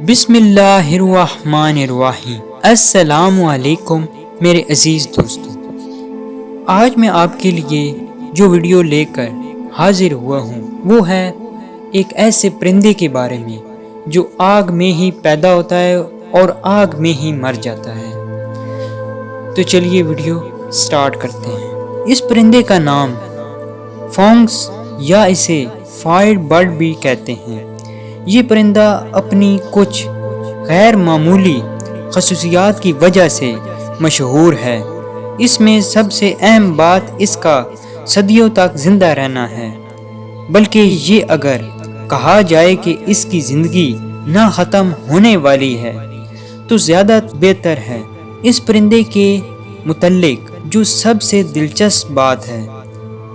بسم اللہ الرحمن الرحیم۔ السلام علیکم میرے عزیز دوستو، آج میں آپ کے لیے جو ویڈیو لے کر حاضر ہوا ہوں وہ ہے ایک ایسے پرندے کے بارے میں جو آگ میں ہی پیدا ہوتا ہے اور آگ میں ہی مر جاتا ہے۔ تو چلیے ویڈیو سٹارٹ کرتے ہیں۔ اس پرندے کا نام فونکس یا اسے فائر برڈ بھی کہتے ہیں۔ یہ پرندہ اپنی کچھ غیر معمولی خصوصیات کی وجہ سے مشہور ہے۔ اس میں سب سے اہم بات اس کا صدیوں تک زندہ رہنا ہے، بلکہ یہ اگر کہا جائے کہ اس کی زندگی نہ ختم ہونے والی ہے تو زیادہ بہتر ہے۔ اس پرندے کے متعلق جو سب سے دلچسپ بات ہے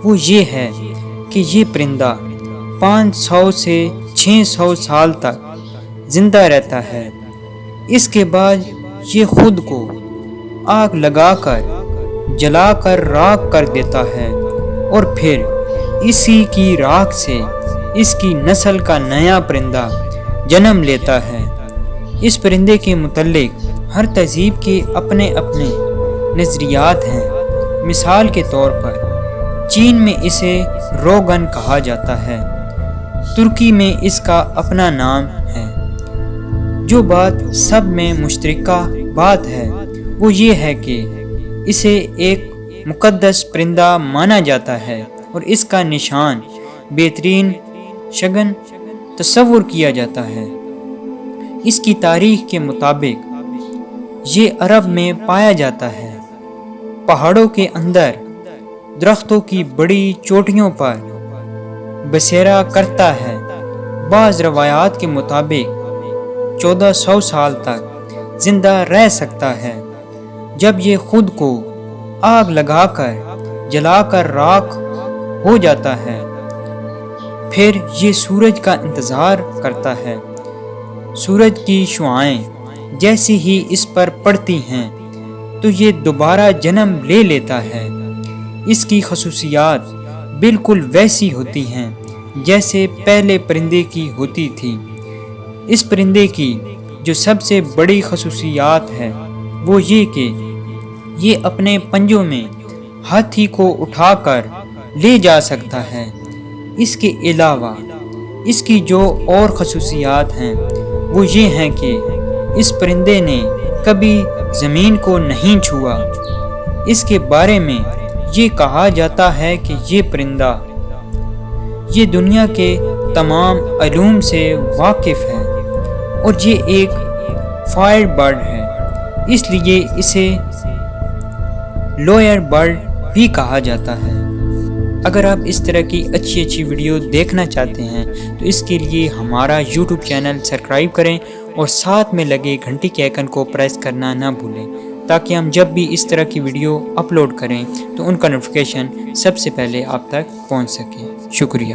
وہ یہ ہے کہ یہ پرندہ 500 سے 600 سال تک زندہ رہتا ہے۔ اس کے بعد یہ خود کو آگ لگا کر جلا کر راکھ کر دیتا ہے اور پھر اسی کی راکھ سے اس کی نسل کا نیا پرندہ جنم لیتا ہے۔ اس پرندے کے متعلق ہر تہذیب کے اپنے اپنے نظریات ہیں۔ مثال کے طور پر چین میں اسے روگن کہا جاتا ہے، ترکی میں اس کا اپنا نام ہے۔ جو بات سب میں مشترکہ بات ہے وہ یہ ہے کہ اسے ایک مقدس پرندہ مانا جاتا ہے اور اس کا نشان بہترین شگن تصور کیا جاتا ہے۔ اس کی تاریخ کے مطابق یہ عرب میں پایا جاتا ہے، پہاڑوں کے اندر درختوں کی بڑی چوٹیوں پر بسیرا کرتا ہے۔ بعض روایات کے مطابق 1400 سال تک زندہ رہ سکتا ہے۔ جب یہ خود کو آگ لگا کر جلا کر راکھ ہو جاتا ہے پھر یہ سورج کا انتظار کرتا ہے۔ سورج کی شعاعیں جیسی ہی اس پر پڑتی ہیں تو یہ دوبارہ جنم لے لیتا ہے۔ اس کی خصوصیات بالکل ویسی ہوتی ہیں جیسے پہلے پرندے کی ہوتی تھی۔ اس پرندے کی جو سب سے بڑی خصوصیات ہے وہ یہ کہ یہ اپنے پنجوں میں ہاتھی کو اٹھا کر لے جا سکتا ہے۔ اس کے علاوہ اس کی جو اور خصوصیات ہیں وہ یہ ہیں کہ اس پرندے نے کبھی زمین کو نہیں چھوا۔ اس کے بارے میں یہ کہا جاتا ہے کہ یہ پرندہ یہ دنیا کے تمام علوم سے واقف ہے اور یہ ایک فائر برڈ ہے، اس لیے اسے لوئر برڈ بھی کہا جاتا ہے۔ اگر آپ اس طرح کی اچھی ویڈیو دیکھنا چاہتے ہیں تو اس کے لیے ہمارا یوٹیوب چینل سبسکرائب کریں اور ساتھ میں لگے گھنٹی کے آئیکن کو پریس کرنا نہ بھولیں تاکہ ہم جب بھی اس طرح کی ویڈیو اپلوڈ کریں تو ان کا نوٹیفیکیشن سب سے پہلے آپ تک پہنچ سکے۔ شکریہ۔